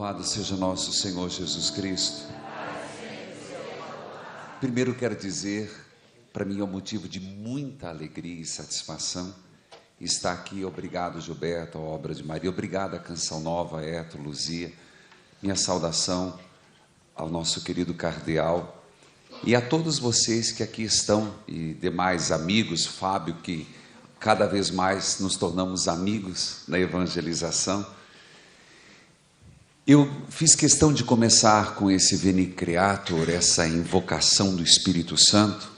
Louvado seja nosso Senhor Jesus Cristo. Primeiro quero dizer, para mim é um motivo de muita alegria e satisfação estar aqui. Obrigado, Gilberto, a obra de Maria. Obrigado, a Canção Nova, Eto, Luzia. Minha saudação ao nosso querido cardeal e a todos vocês que aqui estão e demais amigos, Fábio, que cada vez mais nos tornamos amigos na evangelização. Eu fiz questão de começar com esse Veni Creator, essa invocação do Espírito Santo,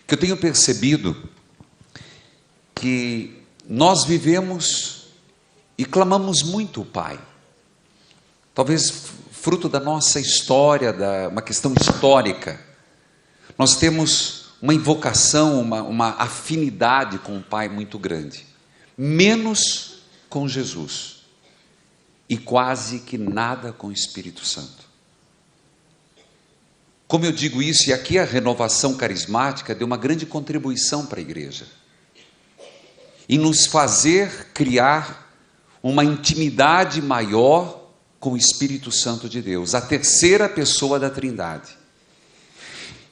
que eu tenho percebido que nós vivemos e clamamos muito o Pai. Talvez fruto da nossa história, uma questão histórica. Nós temos uma invocação, uma afinidade com o Pai muito grande, menos com Jesus. E quase que nada com o Espírito Santo. Como eu digo isso, e aqui a renovação carismática deu uma grande contribuição para a igreja, em nos fazer criar uma intimidade maior com o Espírito Santo de Deus, a terceira pessoa da Trindade.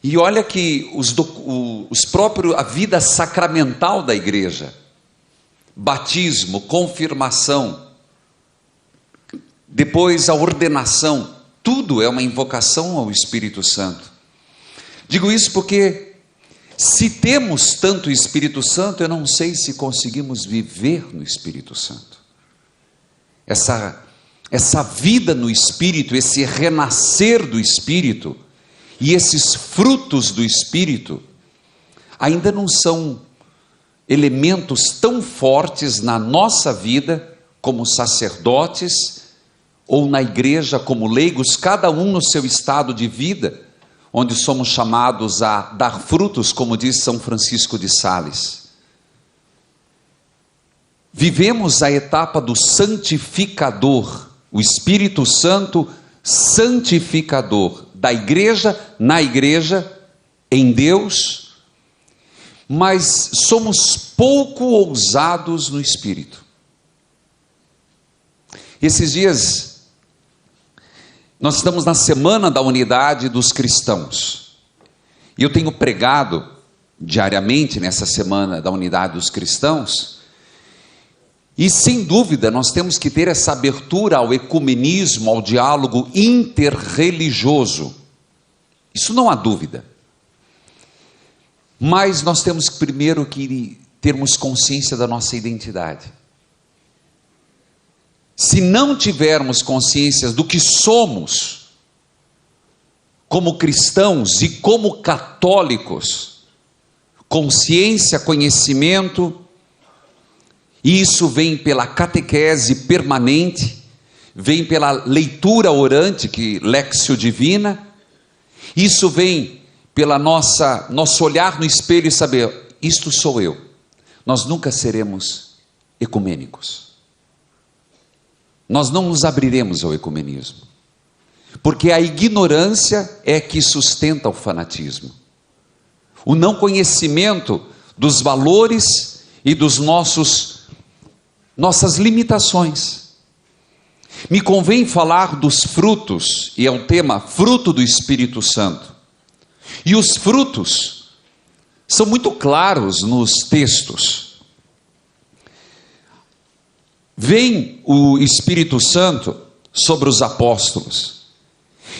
E olha que a vida sacramental da igreja, batismo, confirmação, depois a ordenação, tudo é uma invocação ao Espírito Santo. Digo isso porque, se temos tanto Espírito Santo, eu não sei se conseguimos viver no Espírito Santo. Essa vida no Espírito, esse renascer do Espírito, e esses frutos do Espírito, ainda não são elementos tão fortes na nossa vida, como sacerdotes, ou na igreja como leigos, cada um no seu estado de vida, onde somos chamados a dar frutos, como diz São Francisco de Sales. Vivemos a etapa do santificador, o Espírito Santo santificador, da igreja, na igreja, em Deus, mas somos pouco ousados no Espírito. Esses dias, nós estamos na semana da unidade dos cristãos, e eu tenho pregado diariamente nessa semana da unidade dos cristãos, e sem dúvida nós temos que ter essa abertura ao ecumenismo, ao diálogo interreligioso, isso não há dúvida, mas nós temos primeiro que termos consciência da nossa identidade. Se não tivermos consciência do que somos, como cristãos e como católicos, consciência, conhecimento, e isso vem pela catequese permanente, vem pela leitura orante, que Lectio Divina, isso vem pela nosso olhar no espelho e saber, isto sou eu. Nós nunca seremos ecumênicos. Nós não nos abriremos ao ecumenismo, porque a ignorância é que sustenta o fanatismo, o não conhecimento dos valores e dos nossas limitações. Me convém falar dos frutos, e é um tema, fruto do Espírito Santo, e os frutos são muito claros nos textos. Vem o Espírito Santo sobre os apóstolos,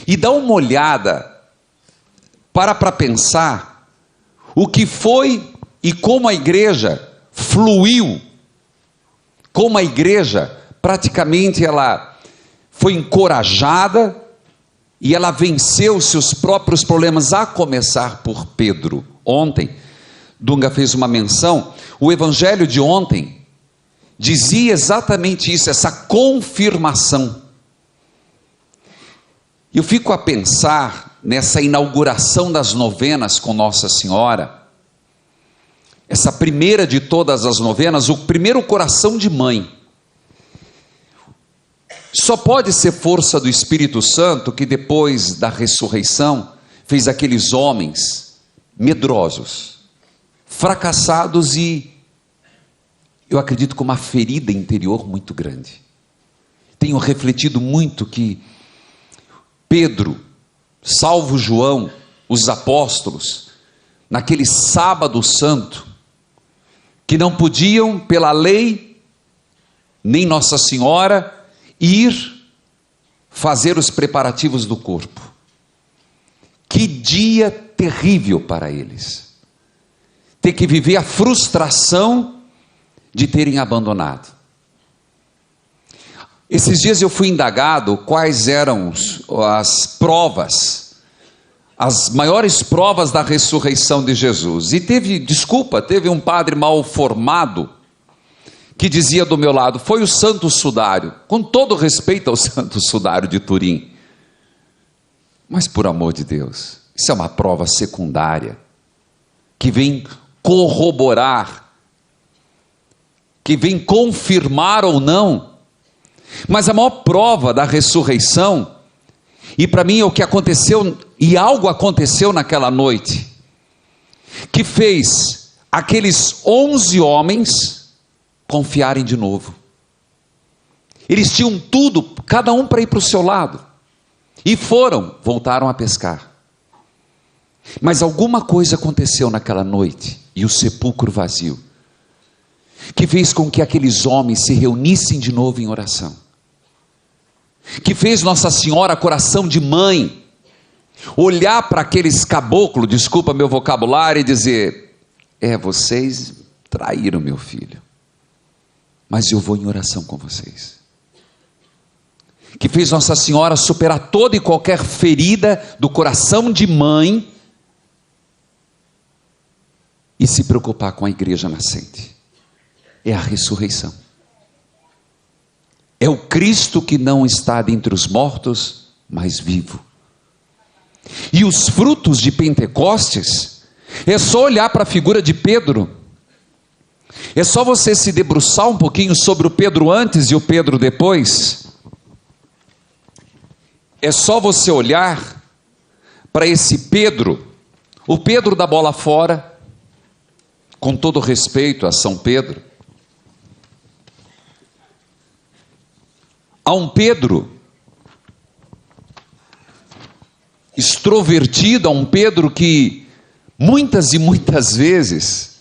e dá uma olhada, para pensar, o que foi e como a igreja fluiu, como a igreja praticamente ela foi encorajada, e ela venceu seus próprios problemas, a começar por Pedro. Ontem, Dunga fez uma menção, o evangelho de ontem, dizia exatamente isso, essa confirmação. Eu fico a pensar nessa inauguração das novenas com Nossa Senhora, essa primeira de todas as novenas, o primeiro coração de mãe. Só pode ser força do Espírito Santo que depois da ressurreição fez aqueles homens medrosos, fracassados e eu acredito com uma ferida interior muito grande. tenho refletido muito que Pedro, salvo João, os apóstolos, naquele sábado santo, que não podiam, pela lei, nem Nossa Senhora, ir fazer os preparativos do corpo. Que dia terrível para eles. Ter que viver a frustração de terem abandonado. Esses dias eu fui indagado quais eram as provas, as maiores provas da ressurreição de Jesus. E teve um padre mal formado que dizia do meu lado: foi o Santo Sudário. Com todo respeito ao Santo Sudário de Turim, mas por amor de Deus, isso é uma prova secundária, que vem corroborar, que vem confirmar ou não. Mas a maior prova da ressurreição, e para mim é o que aconteceu, e algo aconteceu naquela noite, que fez aqueles 11 homens confiarem de novo. Eles tinham tudo, cada um para ir para o seu lado, e voltaram a pescar. Mas alguma coisa aconteceu naquela noite, e o sepulcro vazio, que fez com que aqueles homens se reunissem de novo em oração, que fez Nossa Senhora, coração de mãe, olhar para aqueles caboclos, desculpa meu vocabulário, e dizer: vocês traíram meu filho, mas eu vou em oração com vocês. Que fez Nossa Senhora superar toda e qualquer ferida do coração de mãe e se preocupar com a igreja nascente. É a ressurreição. É o Cristo que não está dentre os mortos, mas vivo. E os frutos de Pentecostes, é só olhar para a figura de Pedro, é só você se debruçar um pouquinho sobre o Pedro antes e o Pedro depois, é só você olhar para esse Pedro, o Pedro da bola fora, com todo respeito a São Pedro, há um Pedro extrovertido, há um Pedro que muitas e muitas vezes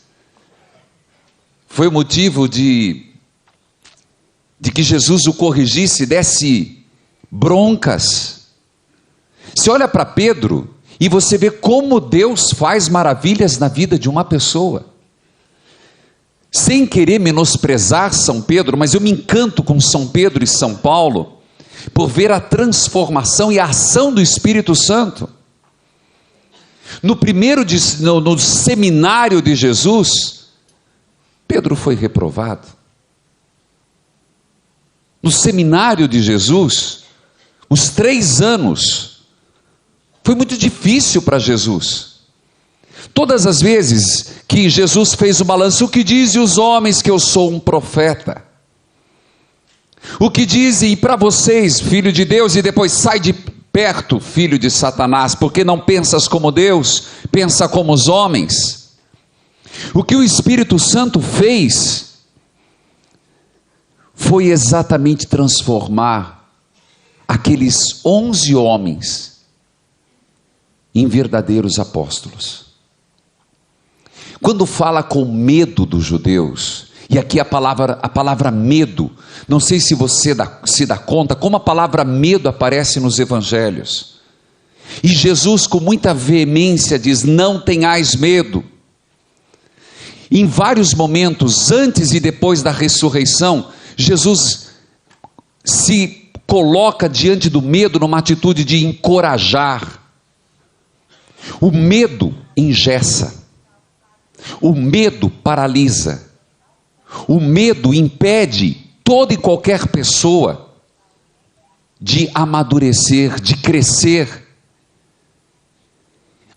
foi o motivo de que Jesus o corrigisse, desse broncas. Você olha para Pedro e você vê como Deus faz maravilhas na vida de uma pessoa. Sem querer menosprezar São Pedro, mas eu me encanto com São Pedro e São Paulo, por ver a transformação e a ação do Espírito Santo. No seminário de Jesus, Pedro foi reprovado. No seminário de Jesus, os 3 anos, foi muito difícil para Jesus. Todas as vezes que Jesus fez o balanço: o que dizem os homens que eu sou um profeta? O que dizem para vocês, filho de Deus? E depois: sai de perto, filho de Satanás, porque não pensas como Deus, pensa como os homens. O que o Espírito Santo fez foi exatamente transformar aqueles 11 homens em verdadeiros apóstolos. Quando fala com medo dos judeus, e aqui a palavra medo, não sei se você se dá conta como a palavra medo aparece nos evangelhos, e Jesus com muita veemência diz: não tenhais medo. Em vários momentos, antes e depois da ressurreição, Jesus se coloca diante do medo numa atitude de encorajar. O medo engessa, o medo paralisa, o medo impede toda e qualquer pessoa de amadurecer, de crescer.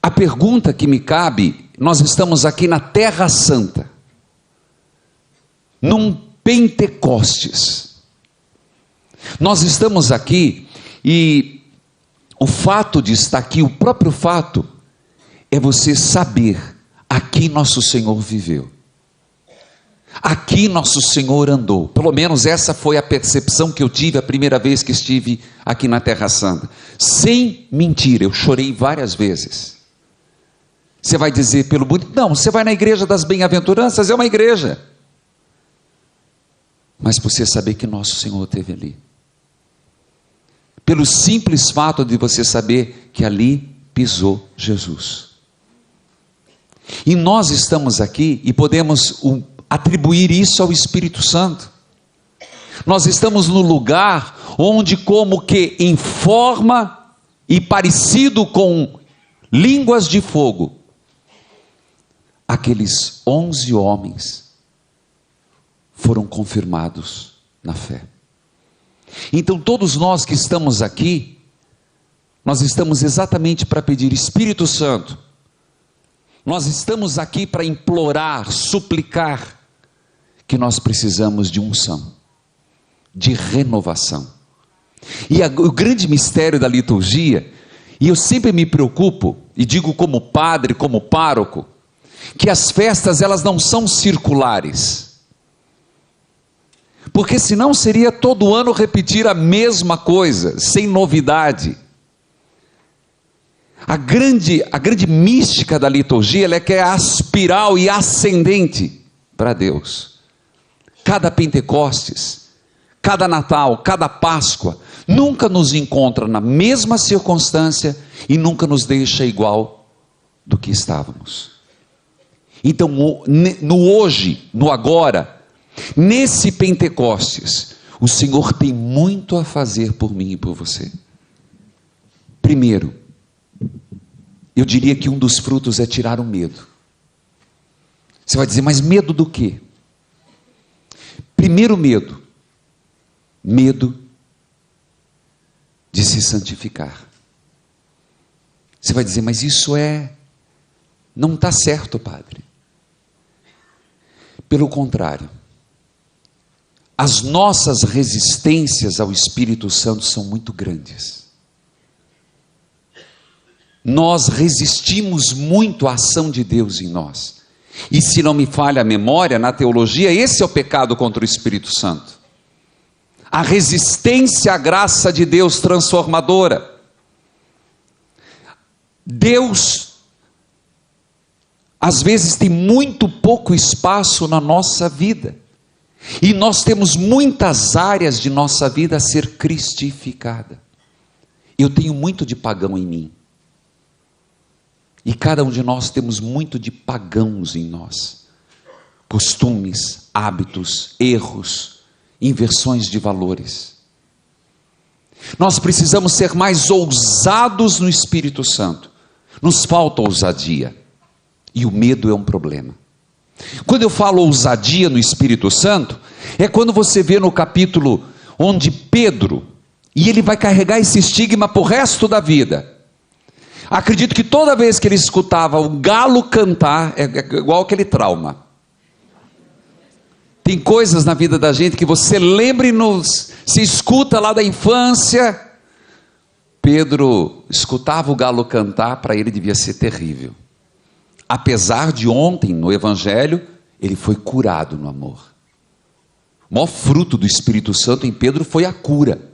A pergunta que me cabe: nós estamos aqui na Terra Santa, num Pentecostes, nós estamos aqui, e o fato de estar aqui, o próprio fato, é você saber: aqui nosso Senhor viveu, Aqui nosso Senhor andou. Pelo menos essa foi a percepção que eu tive a primeira vez que estive aqui na Terra Santa. Sem mentira, eu chorei várias vezes. Você vai dizer pelo bonito? Não, você vai na igreja das bem-aventuranças, é uma igreja. Mas por você saber que nosso Senhor esteve ali. Pelo simples fato de você saber que ali pisou Jesus. E nós estamos aqui e podemos atribuir isso ao Espírito Santo. Nós estamos no lugar onde, como que em forma e parecido com línguas de fogo, aqueles 11 homens foram confirmados na fé. Então todos nós que estamos aqui, nós estamos exatamente para pedir: Espírito Santo, nós estamos aqui para implorar, suplicar, que nós precisamos de unção, de renovação. E o grande mistério da liturgia, e eu sempre me preocupo, e digo como padre, como pároco, que as festas elas não são circulares, porque senão seria todo ano repetir a mesma coisa, sem novidade. A grande mística da liturgia, ela é que é aspiral e ascendente para Deus. Cada Pentecostes, cada Natal, cada Páscoa, nunca nos encontra na mesma circunstância e nunca nos deixa igual do que estávamos. Então, no hoje, no agora, nesse Pentecostes, o Senhor tem muito a fazer por mim e por você. Primeiro, eu diria que um dos frutos é tirar o medo. Você vai dizer, mas medo do quê? Primeiro medo de se santificar. Você vai dizer, mas isso não está certo, padre. Pelo contrário, as nossas resistências ao Espírito Santo são muito grandes. Nós resistimos muito à ação de Deus em nós. E se não me falha a memória, na teologia, esse é o pecado contra o Espírito Santo. A resistência à graça de Deus transformadora. Deus, às vezes, tem muito pouco espaço na nossa vida. E nós temos muitas áreas de nossa vida a ser cristificada. Eu tenho muito de pagão em mim. E cada um de nós temos muito de pagãos em nós. Costumes, hábitos, erros, inversões de valores. Nós precisamos ser mais ousados no Espírito Santo. Nos falta ousadia. E o medo é um problema. Quando eu falo ousadia no Espírito Santo, é quando você vê no capítulo onde Pedro, e ele vai carregar esse estigma para o resto da vida. Acredito que toda vez que ele escutava o galo cantar, é igual aquele trauma. Tem coisas na vida da gente que você lembra e se escuta lá da infância. Pedro escutava o galo cantar, para ele devia ser terrível. Apesar de ontem, no Evangelho, ele foi curado no amor. O maior fruto do Espírito Santo em Pedro foi a cura.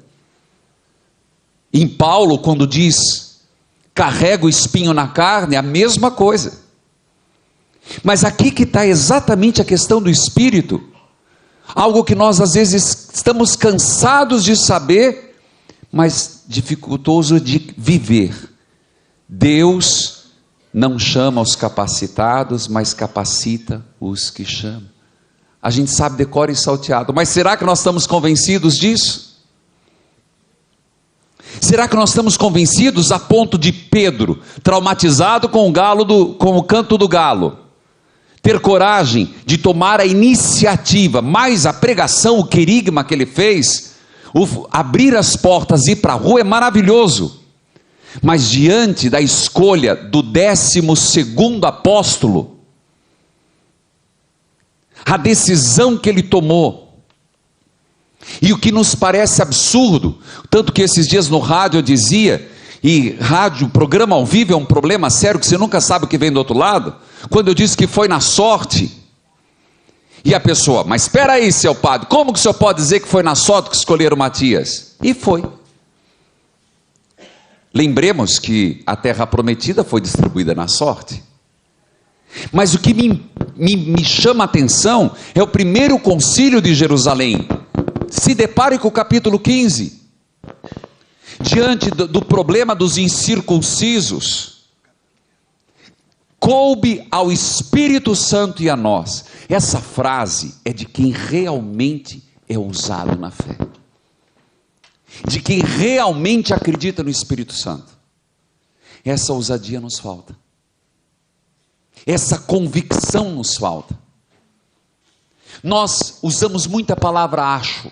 Em Paulo, quando diz, carrega o espinho na carne, é a mesma coisa. Mas aqui que está exatamente a questão do Espírito, algo que nós às vezes estamos cansados de saber, mas dificultoso de viver. Deus não chama os capacitados, mas capacita os que chamam. A gente sabe de cor e salteado, mas será que nós estamos convencidos disso? Será que nós estamos convencidos a ponto de Pedro, traumatizado com o canto do galo, ter coragem de tomar a iniciativa, mais a pregação, o querigma que ele fez, abrir as portas e ir para a rua é maravilhoso, mas diante da escolha do 12º apóstolo, a decisão que ele tomou, e o que nos parece absurdo, tanto que esses dias no rádio eu dizia, e rádio, programa ao vivo é um problema sério, que você nunca sabe o que vem do outro lado, quando eu disse que foi na sorte, E a pessoa, mas espera aí, seu padre, como que o senhor pode dizer que foi na sorte que escolheram Matias? E foi. Lembremos que a terra prometida foi distribuída na sorte. Mas o que me chama a atenção é o primeiro concílio de Jerusalém. Se depare com o capítulo 15. Diante do problema dos incircuncisos, coube ao Espírito Santo e a nós. Essa frase é de quem realmente é ousado na fé, de quem realmente acredita no Espírito Santo. Essa ousadia nos falta, essa convicção nos falta. Nós usamos muito a palavra acho.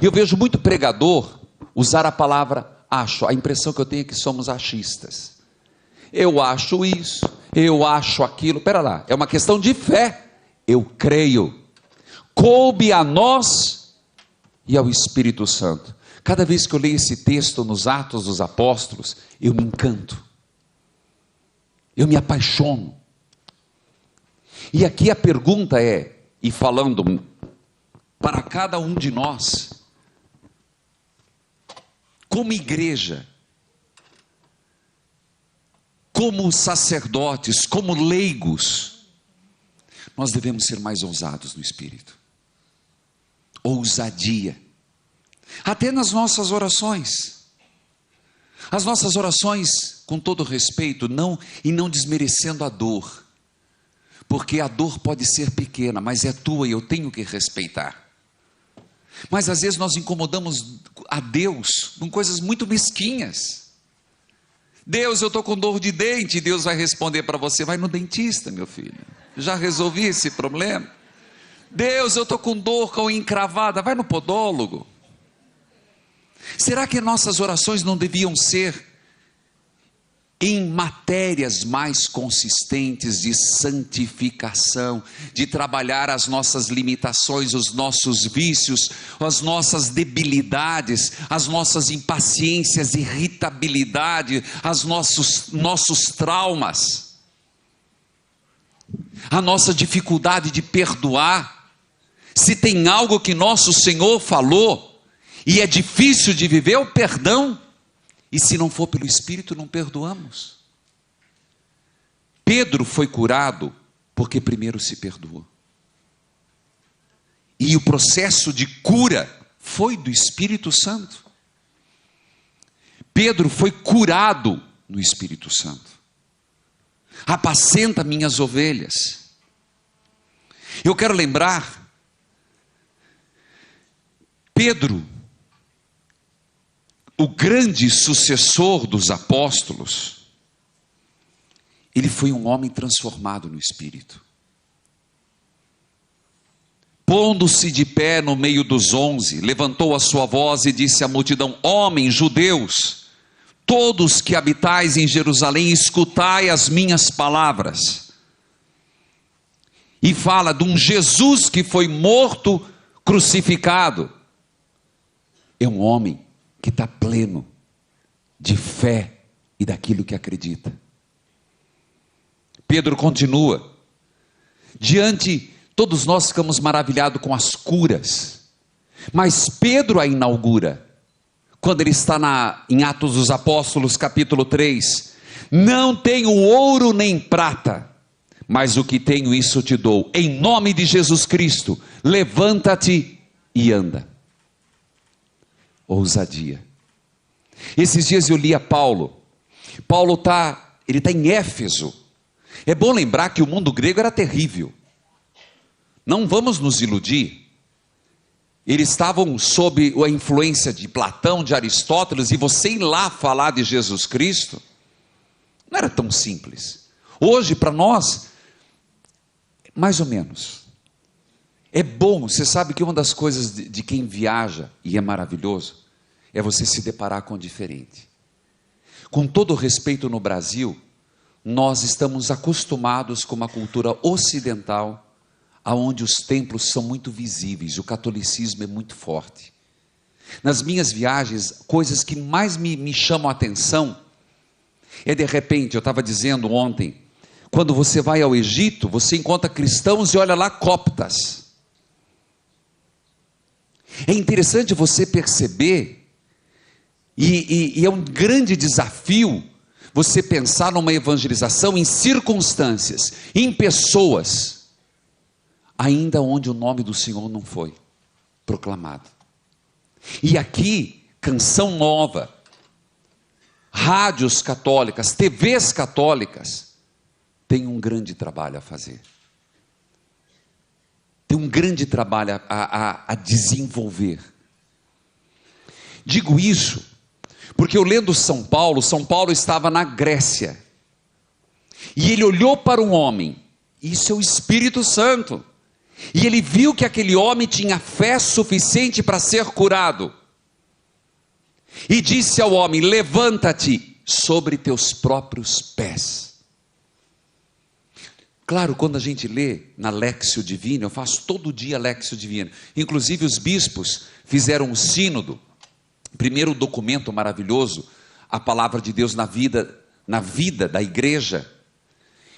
Eu vejo muito pregador usar a palavra acho. A impressão que eu tenho é que somos achistas. Eu acho isso, eu acho aquilo. Espera lá, é uma questão de fé. Eu creio. Coube a nós e ao Espírito Santo. Cada vez que eu leio esse texto nos Atos dos Apóstolos, eu me encanto. Eu me apaixono. E aqui a pergunta é, e falando para cada um de nós, como igreja, como sacerdotes, como leigos, nós devemos ser mais ousados no Espírito. Ousadia. Até nas nossas orações. As nossas orações, com todo respeito, não desmerecendo a dor. Porque a dor pode ser pequena, mas é tua e eu tenho que respeitar. Mas às vezes nós incomodamos a Deus com coisas muito mesquinhas. Deus, eu estou com dor de dente, e Deus vai responder para você, vai no dentista, meu filho, já resolvi esse problema. Deus, eu estou com dor com encravada, vai no podólogo. Será que nossas orações não deviam ser em matérias mais consistentes de santificação, de trabalhar as nossas limitações, os nossos vícios, as nossas debilidades, as nossas impaciências, irritabilidade, os nossos traumas, a nossa dificuldade de perdoar? Se tem algo que nosso Senhor falou e é difícil de viver, é o perdão. E se não for pelo Espírito, não perdoamos. Pedro foi curado porque primeiro se perdoou. E o processo de cura foi do Espírito Santo. Pedro foi curado no Espírito Santo. Apacenta minhas ovelhas. Eu quero lembrar, Pedro, o grande sucessor dos apóstolos, ele foi um homem transformado no Espírito. Pondo-se de pé no meio dos 11, levantou a sua voz e disse à multidão: homens, judeus, todos que habitais em Jerusalém, escutai as minhas palavras. E fala de um Jesus que foi morto, crucificado. É um homem que está pleno de fé e daquilo que acredita. Pedro continua. Todos nós ficamos maravilhados com as curas, mas Pedro a inaugura, quando ele está em Atos dos Apóstolos, capítulo 3, não tenho ouro nem prata, mas o que tenho isso te dou, em nome de Jesus Cristo, levanta-te e anda. Ousadia. Esses dias eu li a Paulo. Ele está em Éfeso. É bom lembrar que o mundo grego era terrível. Não vamos nos iludir. Eles estavam sob a influência de Platão, de Aristóteles, e você ir lá falar de Jesus Cristo, não era tão simples. Hoje, para nós, mais ou menos. É bom, você sabe que uma das coisas de quem viaja, e é maravilhoso, é você se deparar com o diferente. Com todo respeito, no Brasil, nós estamos acostumados com uma cultura ocidental, onde os templos são muito visíveis, o catolicismo é muito forte. Nas minhas viagens, coisas que mais me chamam a atenção, é de repente, eu estava dizendo ontem, quando você vai ao Egito, você encontra cristãos e olha lá coptas. É interessante você perceber, e é um grande desafio você pensar numa evangelização em circunstâncias, em pessoas, ainda onde o nome do Senhor não foi proclamado. E aqui, Canção Nova, rádios católicas, TVs católicas, tem um grande trabalho a fazer. Tem um grande trabalho a desenvolver. Digo isso porque eu lendo São Paulo estava na Grécia. E ele olhou para um homem, isso é o Espírito Santo. E ele viu que aquele homem tinha fé suficiente para ser curado. E disse ao homem: levanta-te sobre teus próprios pés. Claro, quando a gente lê na Léxio Divina, eu faço todo dia Léxio Divina. Inclusive os bispos fizeram um sínodo, primeiro documento maravilhoso, a palavra de Deus na vida da igreja.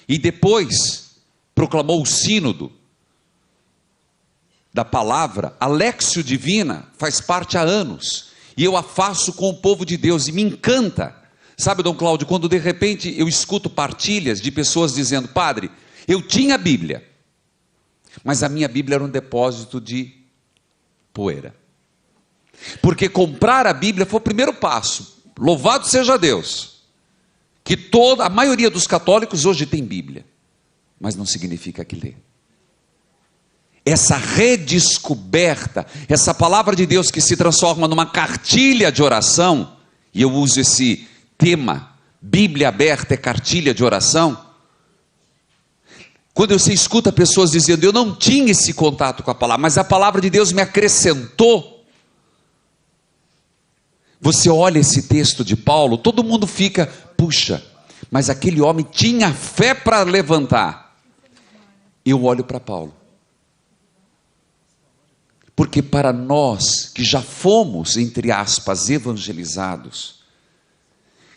E depois proclamou o sínodo da palavra. A Léxio Divina faz parte há anos. E eu a faço com o povo de Deus e me encanta. Sabe, Dom Cláudio, quando de repente eu escuto partilhas de pessoas dizendo: padre, eu tinha a Bíblia, mas a minha Bíblia era um depósito de poeira. Porque comprar a Bíblia foi o primeiro passo. Louvado seja Deus, que a maioria dos católicos hoje tem Bíblia, mas não significa que lê. Essa redescoberta, essa palavra de Deus que se transforma numa cartilha de oração, e eu uso esse tema, Bíblia aberta é cartilha de oração. Quando você escuta pessoas dizendo: eu não tinha esse contato com a palavra, mas a palavra de Deus me acrescentou. Você olha esse texto de Paulo, todo mundo fica: puxa, mas aquele homem tinha fé para levantar. Eu olho para Paulo, porque para nós que já fomos, entre aspas, evangelizados,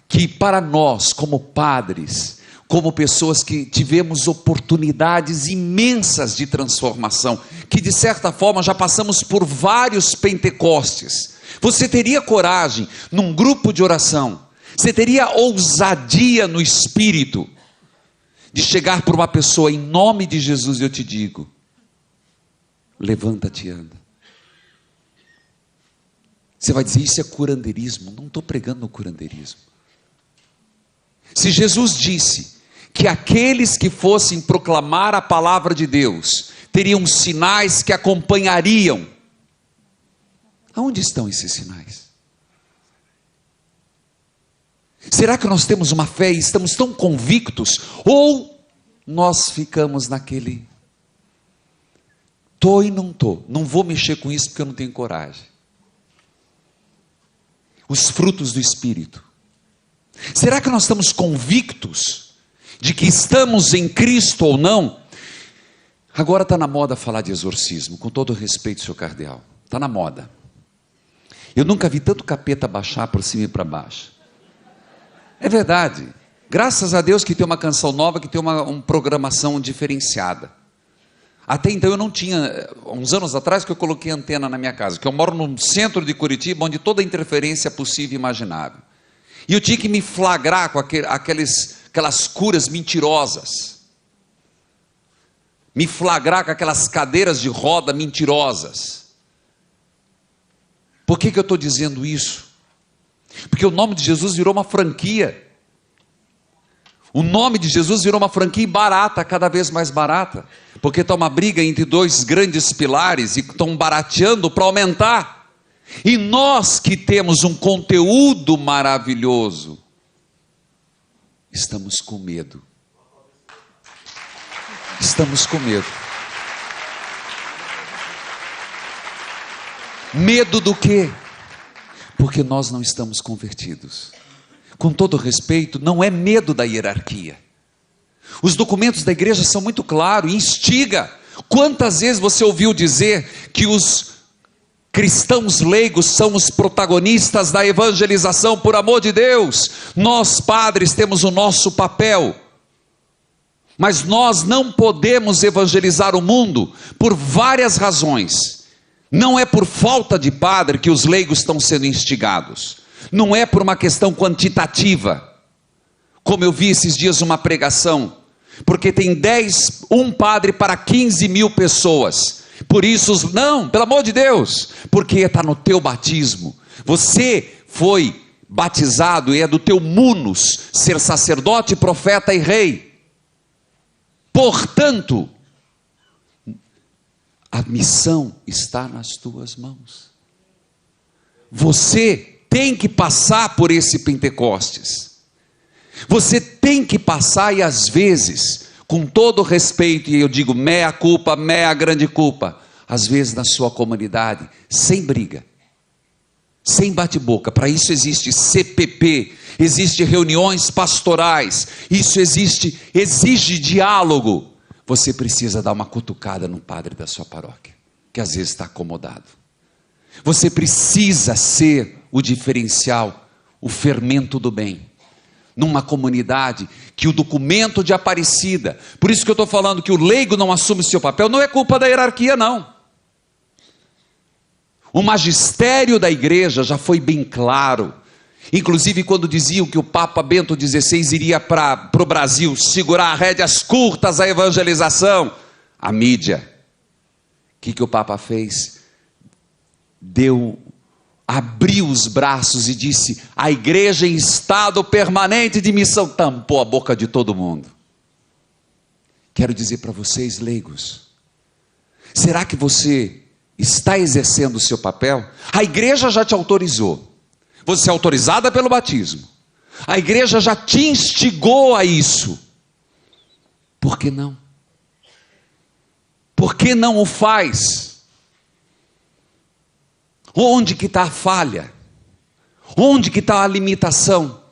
que para nós como padres, como pessoas que tivemos oportunidades imensas de transformação, que de certa forma já passamos por vários Pentecostes, você teria coragem num grupo de oração, você teria ousadia no espírito, de chegar para uma pessoa: em nome de Jesus eu te digo, levanta-te e anda. Você vai dizer: isso é curandeirismo. Não estou pregando no curandeirismo. Se Jesus disse que aqueles que fossem proclamar a palavra de Deus teriam sinais que acompanhariam, aonde estão esses sinais? Será que nós temos uma fé e estamos tão convictos, ou nós ficamos naquele: estou e não estou, não vou mexer com isso porque eu não tenho coragem? Os frutos do Espírito, será que nós estamos convictos de que estamos em Cristo ou não? Agora está na moda falar de exorcismo, com todo respeito, senhor cardeal, está na moda. Eu nunca vi tanto capeta baixar por cima e para baixo. É verdade, graças a Deus que tem uma canção nova, que tem uma programação diferenciada. Até então eu não tinha, uns anos atrás que eu coloquei antena na minha casa, que eu moro no centro de Curitiba, onde toda interferência é possível e imaginável. E eu tinha que me flagrar com aquelas curas mentirosas, me flagrar com aquelas cadeiras de roda mentirosas. Por que eu estou dizendo isso? Porque o nome de Jesus virou uma franquia. O nome de Jesus virou uma franquia barata, cada vez mais barata, porque está uma briga entre dois grandes pilares e estão barateando para aumentar. E nós que temos um conteúdo maravilhoso, estamos com medo. Estamos com medo. Medo do quê? Porque nós não estamos convertidos. Com todo respeito, não é medo da hierarquia. Os documentos da igreja são muito claros, instiga. Quantas vezes você ouviu dizer que os cristãos leigos são os protagonistas da evangelização? Por amor de Deus, nós padres temos o nosso papel, mas nós não podemos evangelizar o mundo por várias razões. Não é por falta de padre que os leigos estão sendo instigados. Não é por uma questão quantitativa. Como eu vi esses dias uma pregação, porque tem um padre para 15 mil pessoas. Por isso, não, pelo amor de Deus, porque está no teu batismo. Você foi batizado e é do teu munus ser sacerdote, profeta e rei. Portanto, a missão está nas tuas mãos. Você tem que passar por esse Pentecostes. Você tem que passar, e às vezes, com todo respeito, e eu digo meia culpa, meia grande culpa, às vezes na sua comunidade, sem briga, sem bate-boca. Para isso existe CPP, existe reuniões pastorais, isso exige diálogo. Você precisa dar uma cutucada no padre da sua paróquia, que às vezes está acomodado. Você precisa ser o diferencial, o fermento do bem, numa comunidade que o documento de Aparecida, por isso que eu estou falando que o leigo não assume o seu papel, não é culpa da hierarquia, não. O magistério da igreja já foi bem claro, inclusive quando diziam que o Papa Bento XVI iria para o Brasil segurar rédeas curtas à evangelização, a mídia, o que o Papa fez? Abriu os braços e disse: a igreja em estado permanente de missão, tampou a boca de todo mundo. Quero dizer para vocês, leigos, será que você está exercendo o seu papel? A igreja já te autorizou, você é autorizada pelo batismo, a igreja já te instigou a isso, por que não? Por que não o faz? Onde que está a falha? Onde que está a limitação?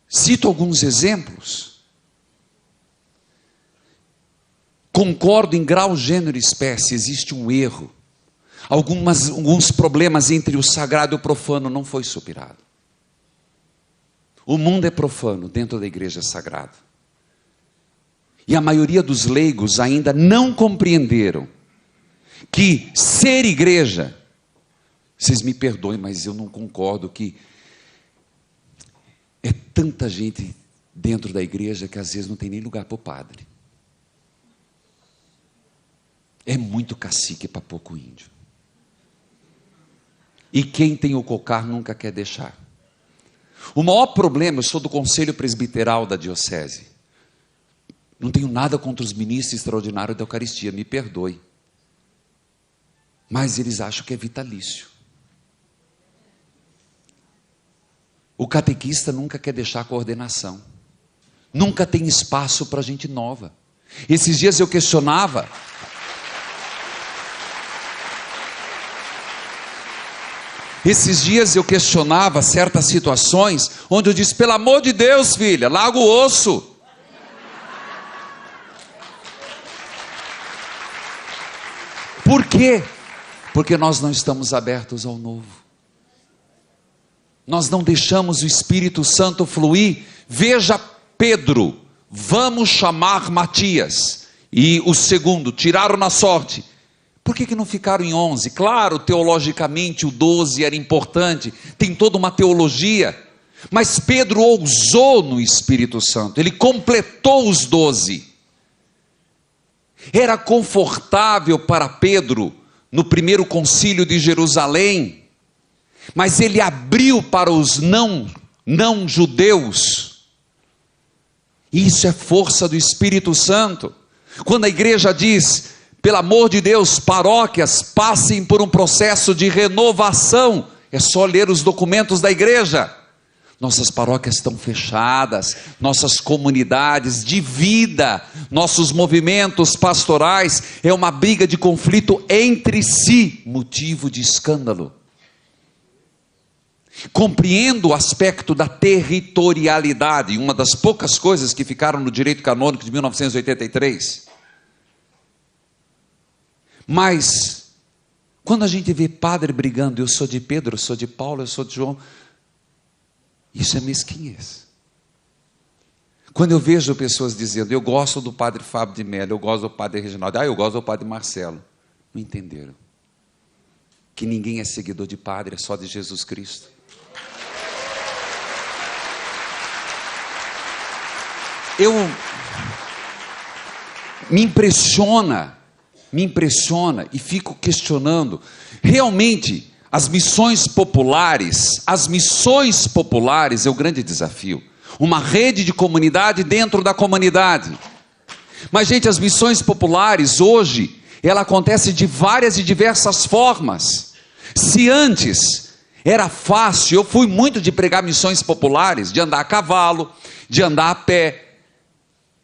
Cito alguns exemplos. Concordo em grau, gênero e espécie, existe um erro. Alguns problemas entre o sagrado e o profano não foi superado. O mundo é profano, dentro da igreja é sagrado. E a maioria dos leigos ainda não compreenderam que ser igreja, vocês me perdoem, mas eu não concordo que é tanta gente dentro da igreja que às vezes não tem nem lugar para o padre. É muito cacique para pouco índio. E quem tem o cocar nunca quer deixar. O maior problema, eu sou do conselho presbiteral da diocese, não tenho nada contra os ministros extraordinários da Eucaristia, me perdoe. Mas eles acham que é vitalício. O catequista nunca quer deixar a coordenação. Nunca tem espaço para gente nova. Esses dias eu questionava. Certas situações, onde eu disse: pelo amor de Deus, filha, larga o osso. Por quê? Porque nós não estamos abertos ao novo. Nós não deixamos o Espírito Santo fluir. Veja Pedro, vamos chamar Matias. E o segundo, tiraram na sorte. Por que não ficaram em 11? Claro, teologicamente o 12 era importante, tem toda uma teologia. Mas Pedro ousou no Espírito Santo, ele completou os 12. Era confortável para Pedro no primeiro concílio de Jerusalém, mas ele abriu para os não judeus. Isso é força do Espírito Santo. Quando a igreja diz: pelo amor de Deus, paróquias, passem por um processo de renovação, é só ler os documentos da igreja. Nossas paróquias estão fechadas, nossas comunidades de vida, nossos movimentos pastorais, é uma briga de conflito entre si, motivo de escândalo. Compreendo o aspecto da territorialidade, uma das poucas coisas que ficaram no direito canônico de 1983. Mas, quando a gente vê padre brigando, eu sou de Pedro, eu sou de Paulo, eu sou de João, isso é mesquinhez. Quando eu vejo pessoas dizendo: eu gosto do padre Fábio de Mello, eu gosto do padre Reginaldo, eu gosto do padre Marcelo. Não entenderam que ninguém é seguidor de padre, é só de Jesus Cristo. Me impressiona e fico questionando, realmente, as missões populares é o grande desafio. Uma rede de comunidade dentro da comunidade. Mas, gente, as missões populares hoje, ela acontece de várias e diversas formas. Se antes era fácil, eu fui muito de pregar missões populares, de andar a cavalo, de andar a pé.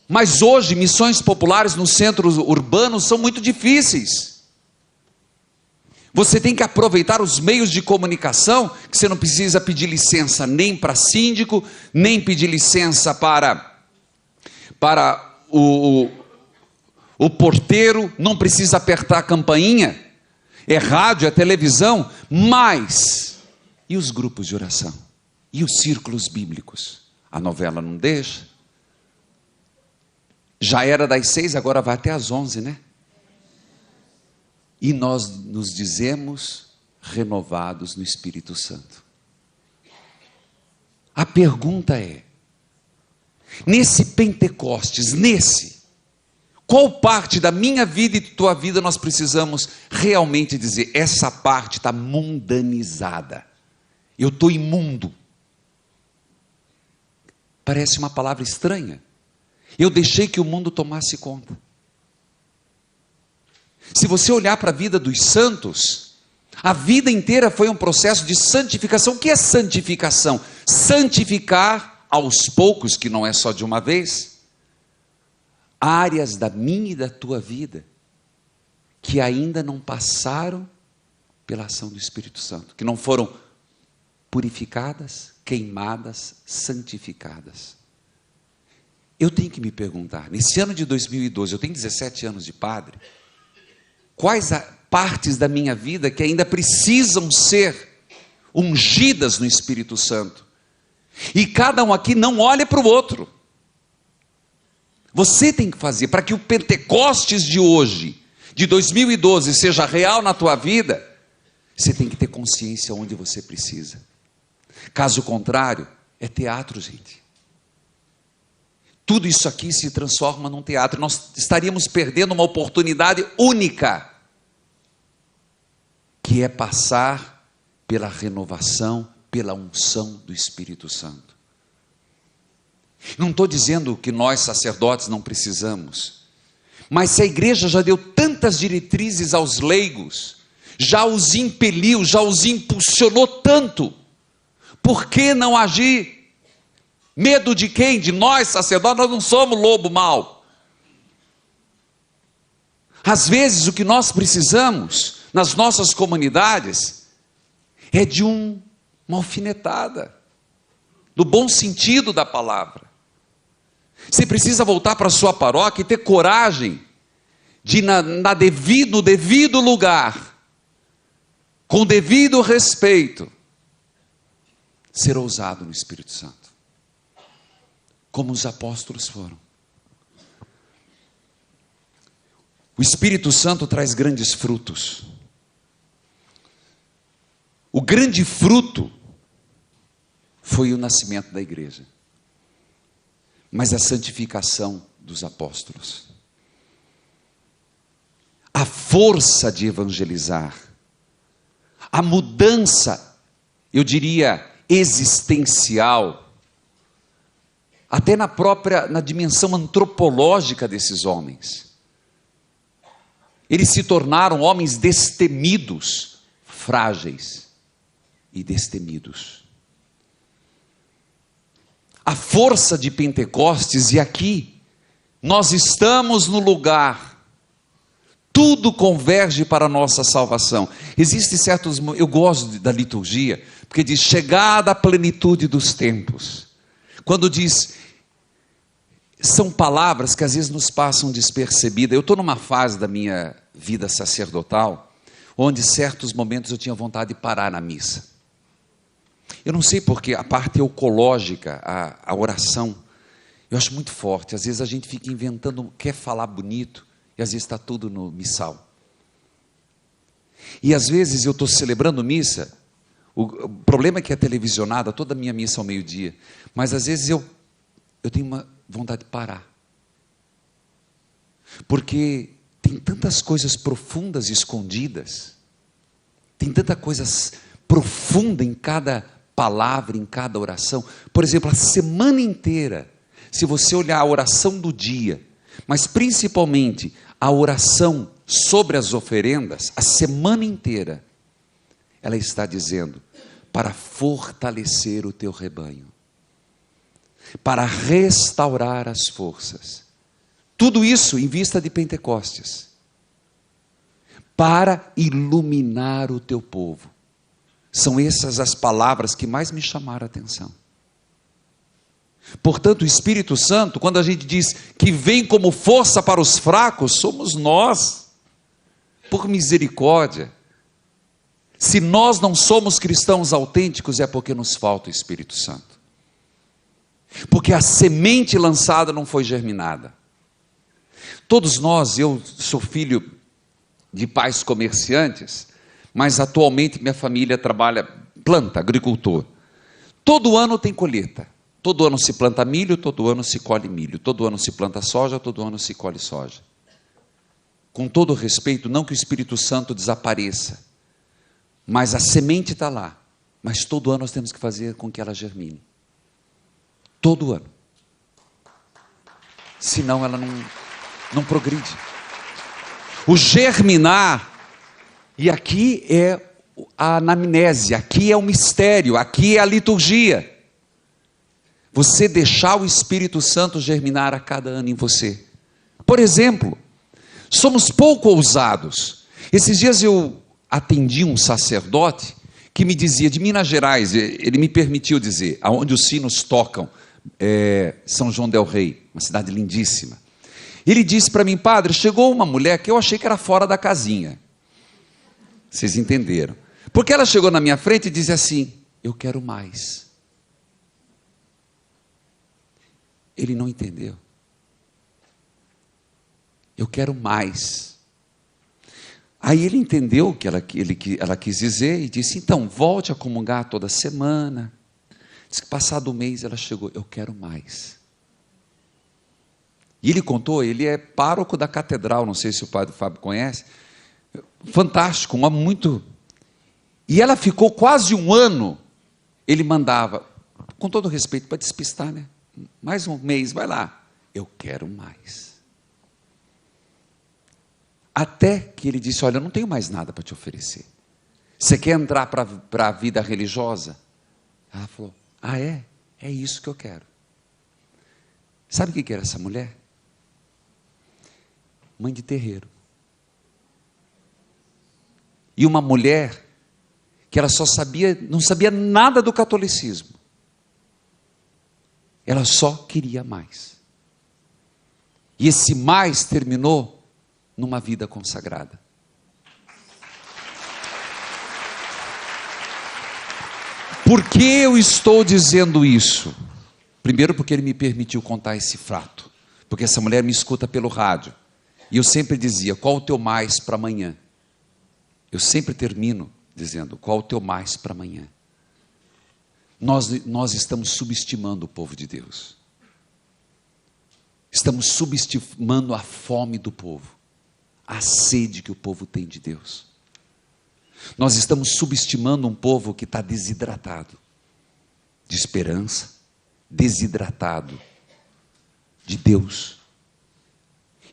Mas hoje, missões populares nos centros urbanos são muito difíceis. Você tem que aproveitar os meios de comunicação, que você não precisa pedir licença nem para síndico, nem pedir licença para o porteiro, não precisa apertar a campainha, é rádio, é televisão, mas, e os grupos de oração? E os círculos bíblicos? A novela não deixa? Já era das 6, agora vai até às 11, né? E nós nos dizemos renovados no Espírito Santo. A pergunta é, nesse Pentecostes, qual parte da minha vida e de tua vida nós precisamos realmente dizer, essa parte está mundanizada, eu estou imundo? Parece uma palavra estranha. Eu deixei que o mundo tomasse conta. Se você olhar para a vida dos santos, a vida inteira foi um processo de santificação. O que é santificação? Santificar aos poucos, que não é só de uma vez, áreas da minha e da tua vida, que ainda não passaram pela ação do Espírito Santo, que não foram purificadas, queimadas, santificadas. Eu tenho que me perguntar, nesse ano de 2012, eu tenho 17 anos de padre, quais partes da minha vida que ainda precisam ser ungidas no Espírito Santo? E cada um aqui não olha para o outro. Você tem que fazer, para que o Pentecostes de hoje, de 2012, seja real na tua vida, você tem que ter consciência onde você precisa. Caso contrário, é teatro, gente. Tudo isso aqui se transforma num teatro. Nós estaríamos perdendo uma oportunidade única, que é passar pela renovação, pela unção do Espírito Santo. Não estou dizendo que nós sacerdotes não precisamos, mas se a igreja já deu tantas diretrizes aos leigos, já os impeliu, já os impulsionou tanto, por que não agir? Medo de quem? De nós, sacerdotes? Nós não somos lobo mau. Às vezes o que nós precisamos nas nossas comunidades é de uma alfinetada, no bom sentido da palavra. Você precisa voltar para a sua paróquia e ter coragem de no devido lugar, com o devido respeito, ser ousado no Espírito Santo, como os apóstolos foram. O Espírito Santo traz grandes frutos. O grande fruto foi o nascimento da igreja, mas a santificação dos apóstolos, a força de evangelizar, a mudança, eu diria, existencial, até na dimensão antropológica desses homens. Eles se tornaram homens destemidos, frágeis e destemidos. A força de Pentecostes, e aqui, nós estamos no lugar, tudo converge para a nossa salvação. Existem certos, eu gosto da liturgia, porque diz, chegada a plenitude dos tempos. Quando diz, são palavras que às vezes nos passam despercebidas. Eu estou numa fase da minha vida sacerdotal, onde certos momentos eu tinha vontade de parar na missa. Eu não sei porque a parte ecológica, a oração, eu acho muito forte. Às vezes a gente fica inventando, quer falar bonito, e às vezes está tudo no missal. E às vezes eu estou celebrando missa, o problema é que é televisionada, toda a minha missa ao meio-dia, mas às vezes eu tenho uma vontade de parar. Porque tem tantas coisas profundas escondidas, tem tanta coisa profunda em cada palavra, em cada oração. Por exemplo, a semana inteira, se você olhar a oração do dia, mas principalmente a oração sobre as oferendas, a semana inteira, ela está dizendo, para fortalecer o teu rebanho, para restaurar as forças, tudo isso em vista de Pentecostes, para iluminar o teu povo. São essas as palavras que mais me chamaram a atenção. Portanto, o Espírito Santo, quando a gente diz que vem como força para os fracos, somos nós, por misericórdia. Se nós não somos cristãos autênticos, é porque nos falta o Espírito Santo. Porque a semente lançada não foi germinada. Todos nós, eu sou filho de pais comerciantes, mas atualmente minha família trabalha, planta, agricultor. Todo ano tem colheita. Todo ano se planta milho, todo ano se colhe milho. Todo ano se planta soja, todo ano se colhe soja. Com todo respeito, não que o Espírito Santo desapareça, mas a semente está lá. Mas todo ano nós temos que fazer com que ela germine. Todo ano. Senão ela não progride. O germinar, e aqui é a anamnese, aqui é o mistério, aqui é a liturgia. Você deixar o Espírito Santo germinar a cada ano em você. Por exemplo, somos pouco ousados. Esses dias eu atendi um sacerdote que me dizia, de Minas Gerais, ele me permitiu dizer, aonde os sinos tocam, São João del Rei, uma cidade lindíssima. Ele disse para mim, padre, chegou uma mulher que eu achei que era fora da casinha. Vocês entenderam? Porque ela chegou na minha frente e disse assim, eu quero mais. Ele não entendeu. Eu quero mais. Aí ele entendeu o que ela quis dizer e disse, então, volte a comungar toda semana. Diz que passado um mês ela chegou, eu quero mais. E ele contou, ele é pároco da catedral, não sei se o padre Fábio conhece, fantástico, um homem muito... E ela ficou quase um ano, ele mandava, com todo respeito, para despistar, né? Mais um mês, vai lá, eu quero mais. Até que ele disse, olha, eu não tenho mais nada para te oferecer. Você quer entrar para a vida religiosa? Ela falou, é isso que eu quero. Sabe o que era essa mulher? Mãe de terreiro. E uma mulher que ela não sabia nada do catolicismo. Ela só queria mais. E esse mais terminou numa vida consagrada. Por que eu estou dizendo isso? Primeiro porque ele me permitiu contar esse fato. Porque essa mulher me escuta pelo rádio. E eu sempre dizia, qual o teu mais para amanhã? Eu sempre termino dizendo, qual o teu mais para amanhã? Nós estamos subestimando o povo de Deus. Estamos subestimando a fome do povo, a sede que o povo tem de Deus. Nós estamos subestimando um povo que está desidratado, de esperança, desidratado de Deus.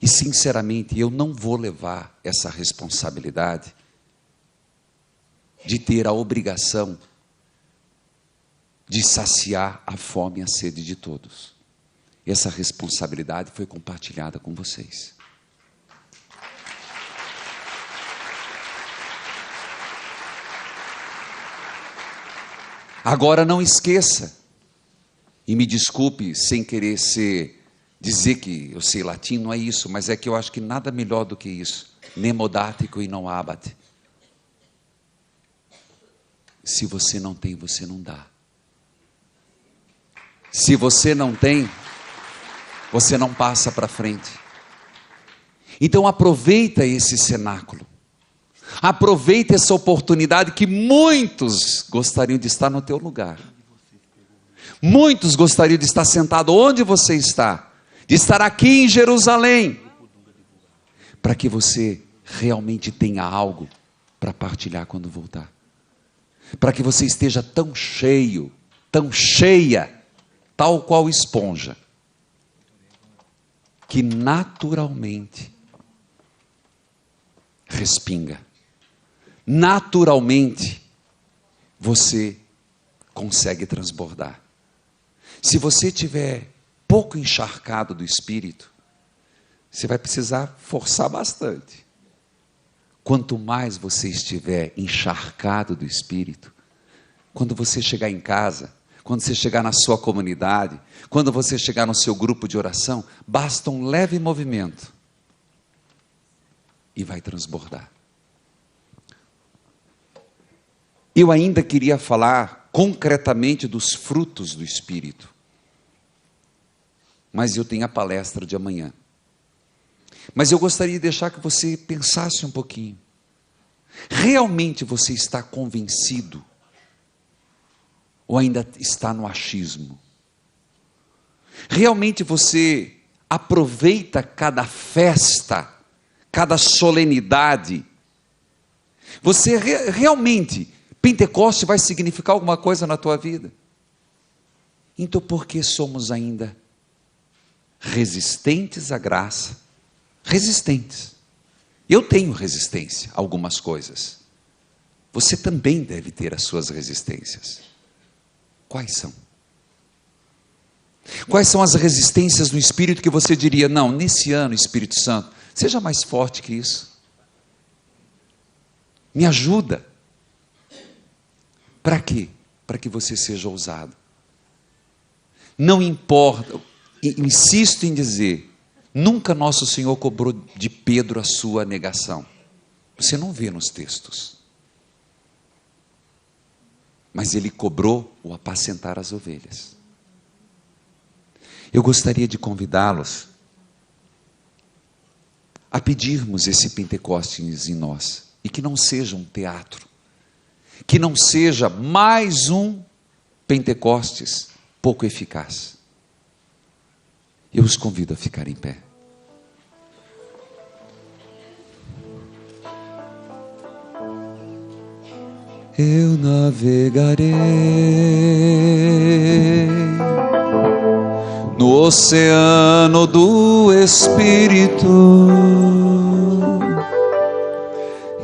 E sinceramente, eu não vou levar essa responsabilidade de ter a obrigação de saciar a fome e a sede de todos. Essa responsabilidade foi compartilhada com vocês. Agora não esqueça, e me desculpe sem querer dizer que eu sei latim, não é isso, mas é que eu acho que nada melhor do que isso. Nemo datico e non habet. Se você não tem, você não dá. Se você não tem, você não passa para frente. Então aproveita esse cenáculo. Aproveite essa oportunidade que muitos gostariam de estar no teu lugar. Muitos gostariam de estar sentado onde você está, de estar aqui em Jerusalém, para que você realmente tenha algo para partilhar quando voltar. Para que você esteja tão cheio, tão cheia, tal qual esponja, que naturalmente respinga. Naturalmente você consegue transbordar. Se você tiver pouco encharcado do Espírito, você vai precisar forçar bastante. Quanto mais você estiver encharcado do Espírito, quando você chegar em casa, quando você chegar na sua comunidade, quando você chegar no seu grupo de oração, basta um leve movimento e vai transbordar. Eu ainda queria falar concretamente dos frutos do Espírito, mas eu tenho a palestra de amanhã. Mas eu gostaria de deixar que você pensasse um pouquinho. Realmente você está convencido? Ou ainda está no achismo? Realmente você aproveita cada festa, cada solenidade? Você realmente, Pentecoste vai significar alguma coisa na tua vida? Então por que somos ainda resistentes à graça? Resistentes. Eu tenho resistência a algumas coisas. Você também deve ter as suas resistências. Quais são? Quais são as resistências no Espírito que você diria, não, nesse ano, Espírito Santo, seja mais forte que isso. Me ajuda. Para quê? Para que você seja ousado. Não importa, insisto em dizer, nunca nosso Senhor cobrou de Pedro a sua negação. Você não vê nos textos. Mas ele cobrou o apacentar as ovelhas. Eu gostaria de convidá-los a pedirmos esse Pentecostes em nós. E que não seja um teatro. Que não seja mais um Pentecostes pouco eficaz. Eu os convido a ficar em pé. Eu navegarei no oceano do Espírito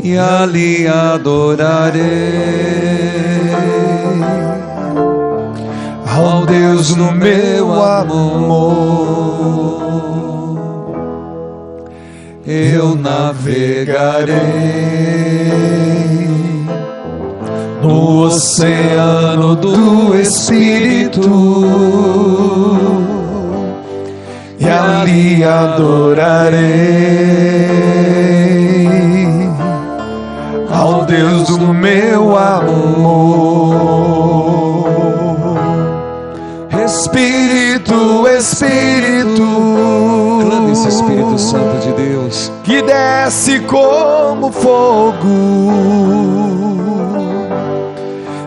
e ali adorarei ao Deus no meu amor. Eu navegarei no oceano do Espírito e ali adorarei ao Deus do meu amor. Espírito, Espírito, clame esse Espírito Santo de Deus, que desce como fogo,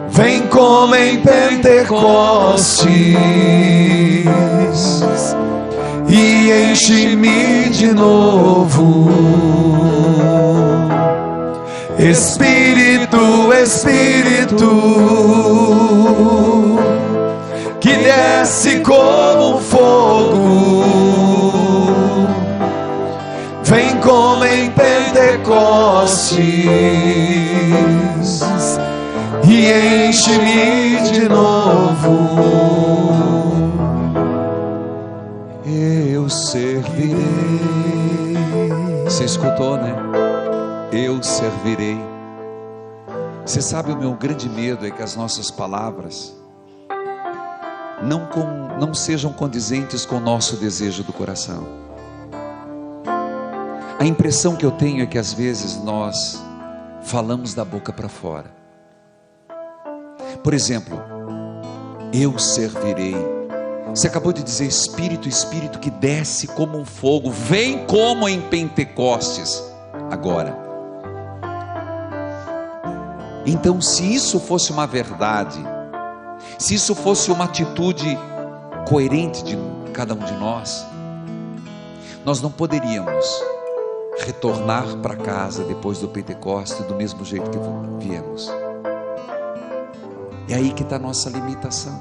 vem como em Pentecostes e enche-me de novo. Espírito, Espírito, que desce como fogo, vem como em Pentecostes e enche-me de novo. Eu servirei. Você escutou, né? Eu servirei. Você sabe, o meu grande medo é que as nossas palavras não sejam condizentes com o nosso desejo do coração. A impressão que eu tenho é que às vezes nós falamos da boca para fora. Por exemplo, eu servirei. Você acabou de dizer Espírito, Espírito que desce como um fogo, vem como em Pentecostes. Agora, Então, se isso fosse uma verdade, se isso fosse uma atitude coerente de cada um de nós, nós não poderíamos retornar para casa depois do Pentecostes do mesmo jeito que viemos. É aí que está a nossa limitação.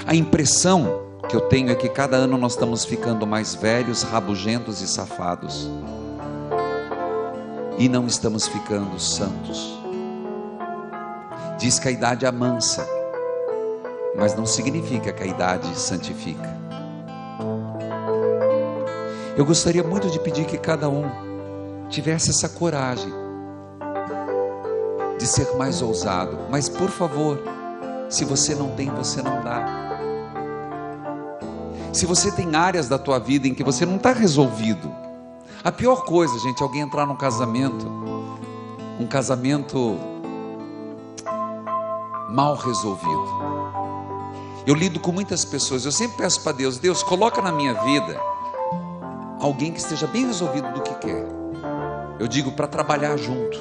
A impressão que eu tenho é que cada ano nós estamos ficando mais velhos, rabugentos e safados, e não estamos ficando santos. Diz que a idade amansa, mas não significa que a idade santifica. Eu gostaria muito de pedir que cada um tivesse essa coragem de ser mais ousado, mas por favor, se você não tem, você não dá. Se você tem áreas da tua vida em que você não está resolvido, a pior coisa, gente, é alguém entrar num casamento, um casamento mal resolvido. Eu lido com muitas pessoas, eu sempre peço para Deus, Deus, coloca na minha vida alguém que esteja bem resolvido do que quer. Eu digo para trabalhar junto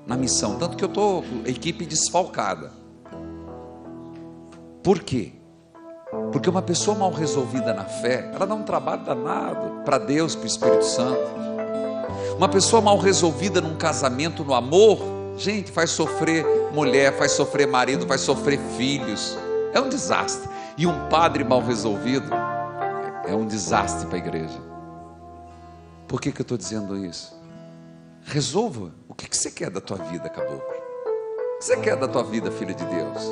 na missão, tanto que eu estou com a equipe desfalcada. Por quê? Porque uma pessoa mal resolvida na fé, ela dá um trabalho danado para Deus, para o Espírito Santo. Uma pessoa mal resolvida num casamento, no amor, gente, faz sofrer mulher, faz sofrer marido, faz sofrer filhos. É um desastre. E um padre mal resolvido é um desastre para a igreja. Por que eu estou dizendo isso? Resolva. O que você quer da tua vida, caboclo? O que você quer da tua vida, filho de Deus?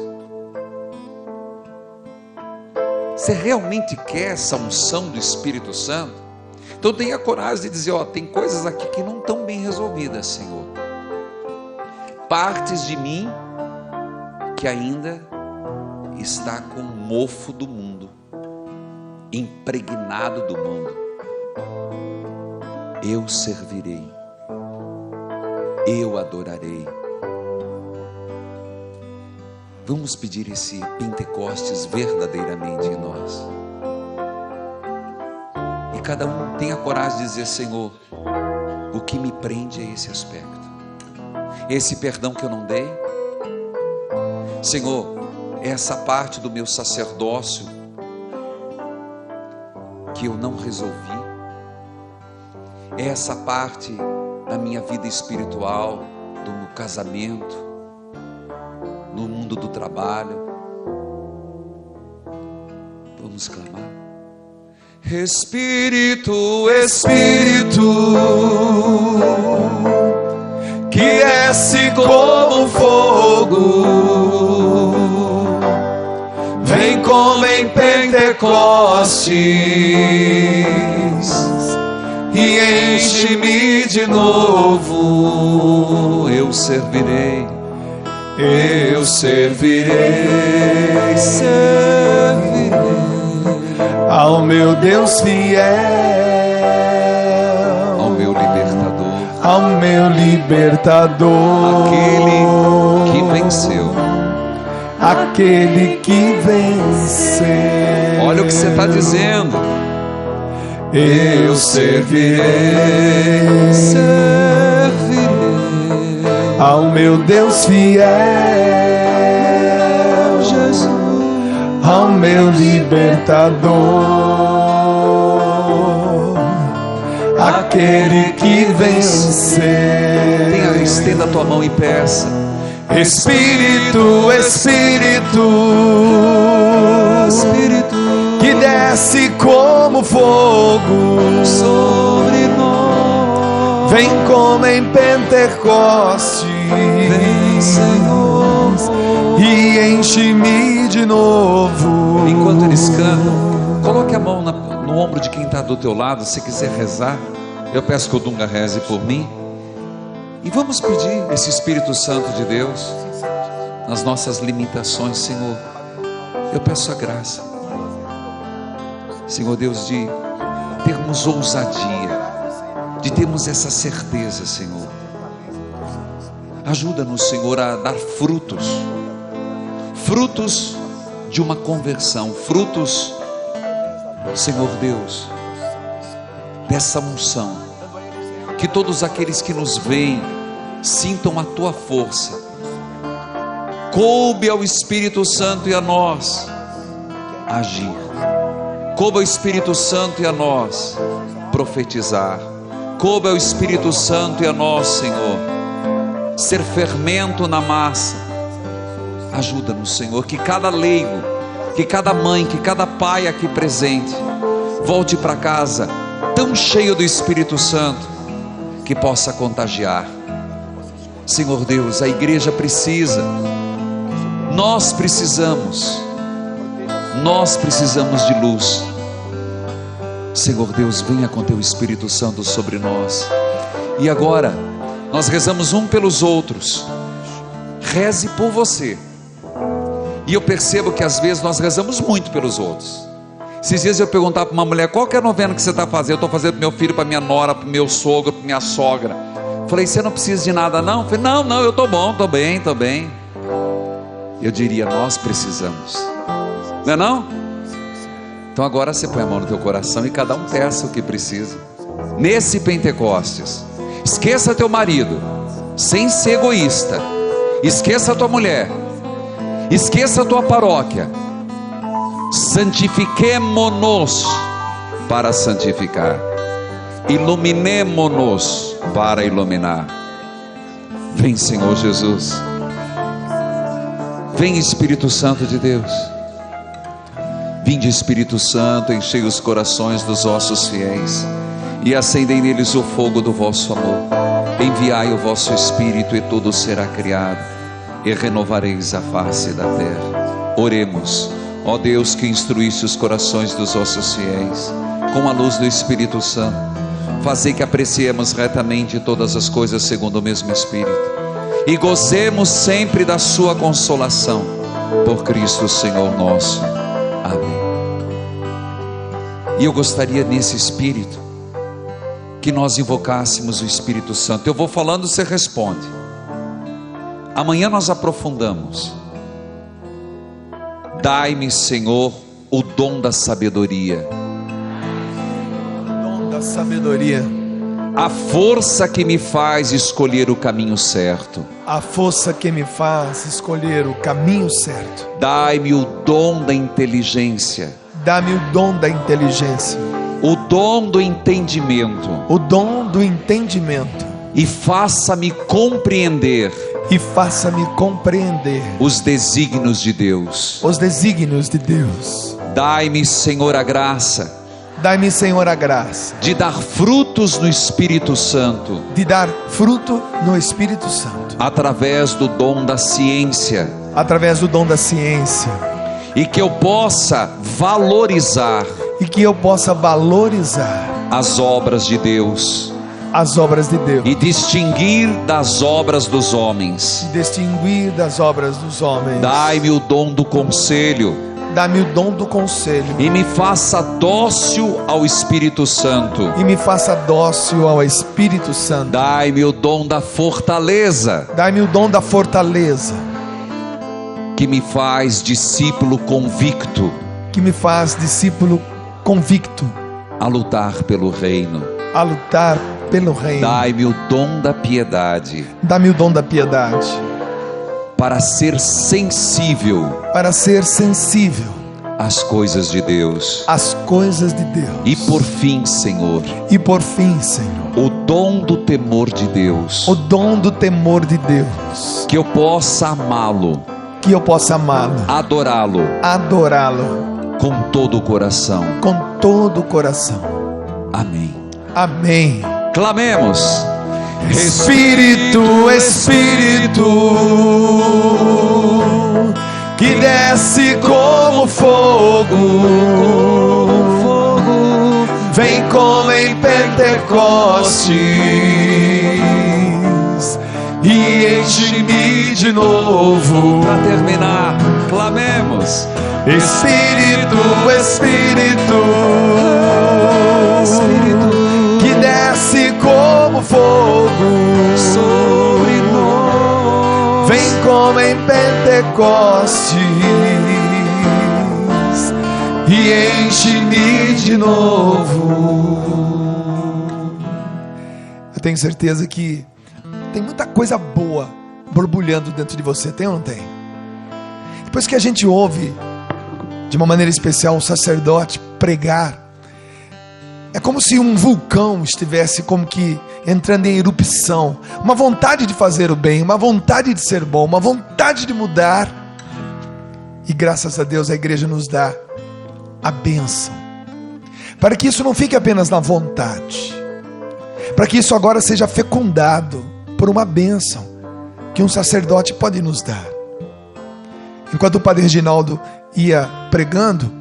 Você realmente quer essa unção do Espírito Santo? Então tenha coragem de dizer, ó, tem coisas aqui que não estão bem resolvidas, Senhor. Partes de mim que ainda está com o mofo do mundo, impregnado do mundo. Eu servirei, eu adorarei. Vamos pedir esse Pentecostes verdadeiramente em nós. E cada um tenha coragem de dizer, Senhor, o que me prende é esse aspecto. Esse perdão que eu não dei. Senhor, essa parte do meu sacerdócio que eu não resolvi. Essa parte da minha vida espiritual, do meu casamento, no mundo do trabalho. Vamos clamar. Espírito, Espírito, que desce como fogo, vem como em Pentecostes e enche-me de novo. Eu servirei, eu servirei, servirei ao meu Deus fiel, ao meu libertador, ao meu libertador, aquele que venceu, aquele que venceu. Olha o que você está dizendo. Eu servirei, servirei ao meu Deus fiel, Jesus, ao meu libertador, aquele que venceu. Estenda a tua mão e peça. Espírito, Espírito, Espírito, que desce como fogo sobre nós, vem como em Pentecostes, vem, Senhor, e enche-me de novo. Enquanto eles cantam, coloque a mão no ombro de quem está do teu lado. Se quiser rezar, eu peço que o Dunga reze por mim. E vamos pedir esse Espírito Santo de Deus nas nossas limitações, Senhor. Eu peço a graça, Senhor Deus, de termos ousadia, de termos essa certeza, Senhor. Ajuda-nos, Senhor, a dar frutos, frutos de uma conversão, frutos, Senhor Deus, dessa unção. Que todos aqueles que nos veem sintam a tua força. Coube ao Espírito Santo e a nós agir. Coube ao Espírito Santo e a nós profetizar. Coube ao Espírito Santo e a nós, Senhor, ser fermento na massa. Ajuda-nos, Senhor, que cada leigo, que cada mãe, que cada pai aqui presente volte para casa tão cheio do Espírito Santo que possa contagiar. Senhor Deus, a igreja precisa, nós precisamos de luz. Senhor Deus, venha com teu Espírito Santo sobre nós. E agora nós rezamos um pelos outros. Reze por você. E eu percebo que às vezes nós rezamos muito pelos outros. Esses dias eu perguntava para uma mulher: qual que é a novena que você está fazendo? Eu estou fazendo para meu filho, para minha nora, para meu sogro, para minha sogra. Falei: você não precisa de nada não? Falei: não, eu estou bom, estou bem. Eu diria: nós precisamos, não é não? Então agora você põe a mão no teu coração e cada um peça o que precisa. Nesse Pentecostes, esqueça teu marido, sem ser egoísta. Esqueça a tua mulher, esqueça a tua paróquia. Santifiquemo-nos para santificar, iluminemo-nos para iluminar. Vem, Senhor Jesus, vem, Espírito Santo de Deus. Vinde, Espírito Santo, enchei os corações dos vossos fiéis e acendei neles o fogo do vosso amor. Enviai o vosso Espírito e tudo será criado, e renovareis a face da terra. Oremos. Ó Deus, que instruísse os corações dos vossos fiéis com a luz do Espírito Santo, fazei que apreciemos retamente todas as coisas segundo o mesmo Espírito e gozemos sempre da sua consolação, por Cristo Senhor nosso. Amém. E eu gostaria, nesse espírito, que nós invocássemos o Espírito Santo. Eu vou falando, você responde. Amanhã nós aprofundamos. Dai-me, Senhor, o dom da sabedoria. O dom da sabedoria. A força que me faz escolher o caminho certo. A força que me faz escolher o caminho certo. Dai-me o dom da inteligência. Dá-me o dom da inteligência. O dom do entendimento. O dom do entendimento. E faça-me compreender. E faça-me compreender os desígnios de Deus. Os desígnios de Deus. Dai-me, Senhor, a graça. Dai-me, Senhor, a graça de dar frutos no Espírito Santo. De dar fruto no Espírito Santo. Através do dom da ciência. Através do dom da ciência. E que eu possa valorizar. E que eu possa valorizar as obras de Deus. As obras de Deus. E distinguir das obras dos homens. E distinguir das obras dos homens. Dai-me o dom do conselho. Dá-me o dom do conselho. E me faça dócil ao Espírito Santo. E me faça dócil ao Espírito Santo. Dai-me o dom da fortaleza. Dai-me o dom da fortaleza. Que me faz discípulo convicto. Que me faz discípulo convicto. A lutar pelo reino. A lutar pelo reino. Dai-me o dom da piedade. Dá-me o dom da piedade. Para ser sensível. Para ser sensível às coisas de Deus. Às coisas de Deus. E por fim, Senhor. E por fim, Senhor. O dom do temor de Deus. O dom do temor de Deus. Que eu possa amá-lo. Que eu possa amá-lo. Adorá-lo. Adorá-lo. Com todo o coração. Com todo o coração. Amém. Amém. Clamemos. Espírito, Espírito, que desce como fogo, vem como em Pentecostes e enche-me de novo. Para terminar, clamemos. Espírito, Espírito, que desce como fogo sobre nós, vem como em Pentecostes e enche-me de novo. Eu tenho certeza que tem muita coisa boa borbulhando dentro de você, tem ou não tem? Depois que a gente ouve, de uma maneira especial, um sacerdote pregar, é como se um vulcão estivesse como que entrando em erupção, uma vontade de fazer o bem, uma vontade de ser bom, uma vontade de mudar. E graças a Deus a igreja nos dá a bênção, para que isso não fique apenas na vontade, para que isso agora seja fecundado por uma bênção que um sacerdote pode nos dar. Enquanto o padre Reginaldo ia pregando,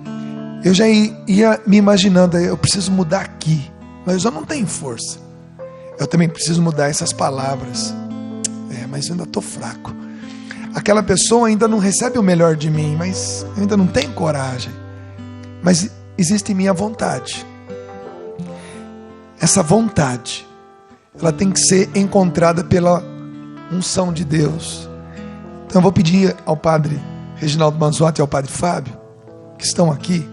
eu já ia me imaginando, eu preciso mudar aqui, mas eu já não tenho força. Eu também preciso mudar essas palavras. Mas eu ainda estou fraco. Aquela pessoa ainda não recebe o melhor de mim, mas eu ainda não tenho coragem. Mas existe em mim a vontade. Essa vontade, ela tem que ser encontrada pela unção de Deus. Então eu vou pedir ao padre Reginaldo Manzotti e ao padre Fábio, que estão aqui,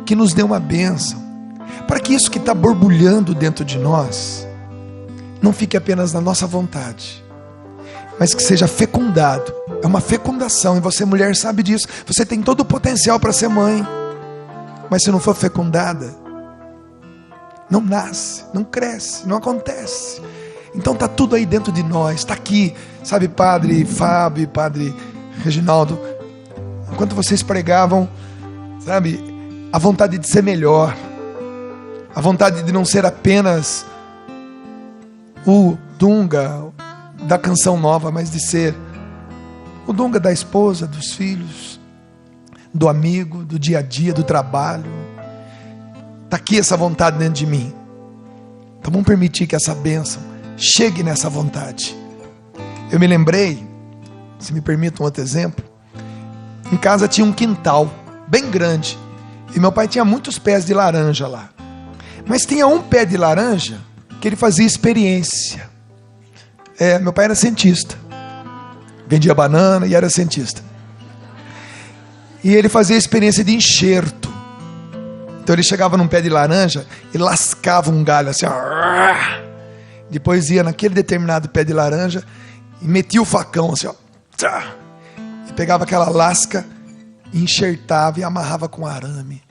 que nos dê uma bênção, para que isso que está borbulhando dentro de nós não fique apenas na nossa vontade, mas que seja fecundado. É uma fecundação, e você, mulher, sabe disso. Você tem todo o potencial para ser mãe, mas se não for fecundada, não nasce, não cresce, não acontece. Então está tudo aí dentro de nós, está aqui, sabe, padre Fábio, padre Reginaldo, enquanto vocês pregavam, sabe, a vontade de ser melhor, a vontade de não ser apenas o Dunga da canção nova, mas de ser o Dunga da esposa, dos filhos, do amigo, do dia a dia, do trabalho. Está aqui essa vontade dentro de mim. Então vamos permitir que essa bênção chegue nessa vontade. Eu me lembrei, se me permite um outro exemplo, em casa tinha um quintal bem grande, e meu pai tinha muitos pés de laranja lá, mas tinha um pé de laranja que ele fazia experiência. Meu pai era cientista, vendia banana e era cientista, e ele fazia experiência de enxerto. Então ele chegava num pé de laranja e lascava um galho assim, depois ia naquele determinado pé de laranja e metia o facão assim, e pegava aquela lasca, enxertava e amarrava com arame.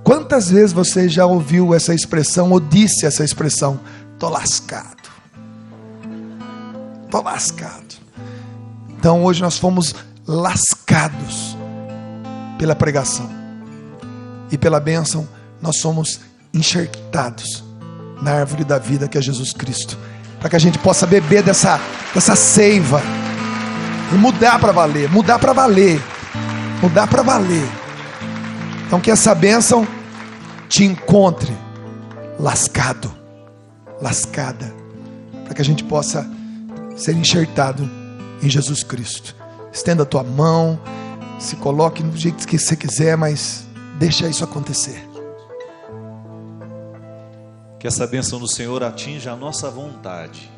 Quantas vezes você já ouviu essa expressão ou disse essa expressão? Tô lascado. Tô lascado. Então hoje nós fomos lascados pela pregação, e pela bênção nós somos enxertados na árvore da vida, que é Jesus Cristo, para que a gente possa beber dessa seiva e mudar para valer, mudar para valer, mudar para valer. Então que essa bênção te encontre lascado, lascada, para que a gente possa ser enxertado em Jesus Cristo. Estenda a tua mão, se coloque do jeito que você quiser, mas deixa isso acontecer. Que essa bênção do Senhor atinja a nossa vontade.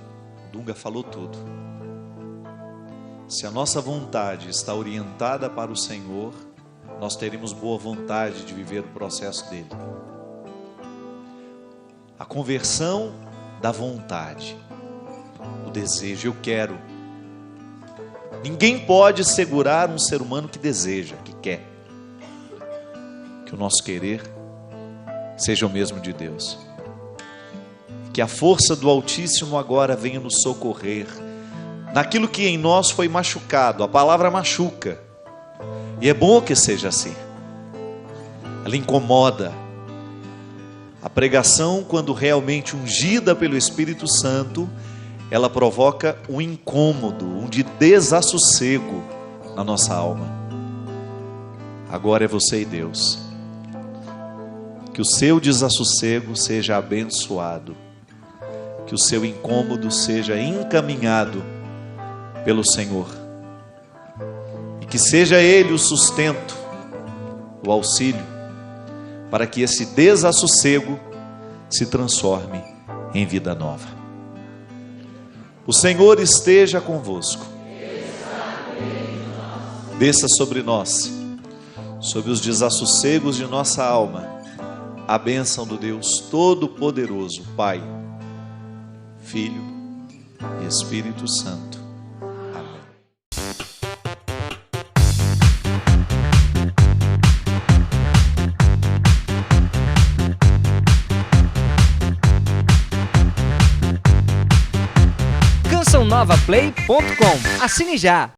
Dunga falou tudo. Se a nossa vontade está orientada para o Senhor, nós teremos boa vontade de viver o processo dele. A conversão da vontade, o desejo, eu quero. Ninguém pode segurar um ser humano que deseja, que quer. Que o nosso querer seja o mesmo de Deus. Que a força do Altíssimo agora venha nos socorrer naquilo que em nós foi machucado. A palavra machuca, e é bom que seja assim. Ela incomoda. A pregação, quando realmente ungida pelo Espírito Santo, ela provoca um incômodo, um de desassossego na nossa alma. Agora é você e Deus. Que o seu desassossego seja abençoado, que o seu incômodo seja encaminhado pelo Senhor, e que seja Ele o sustento, o auxílio, para que esse desassossego se transforme em vida nova. O Senhor esteja convosco. Desça sobre nós, sobre os desassossegos de nossa alma, a bênção do Deus Todo-Poderoso, Pai, Filho e Espírito Santo. Amém. CançãoNovaPlay.com. Assine já!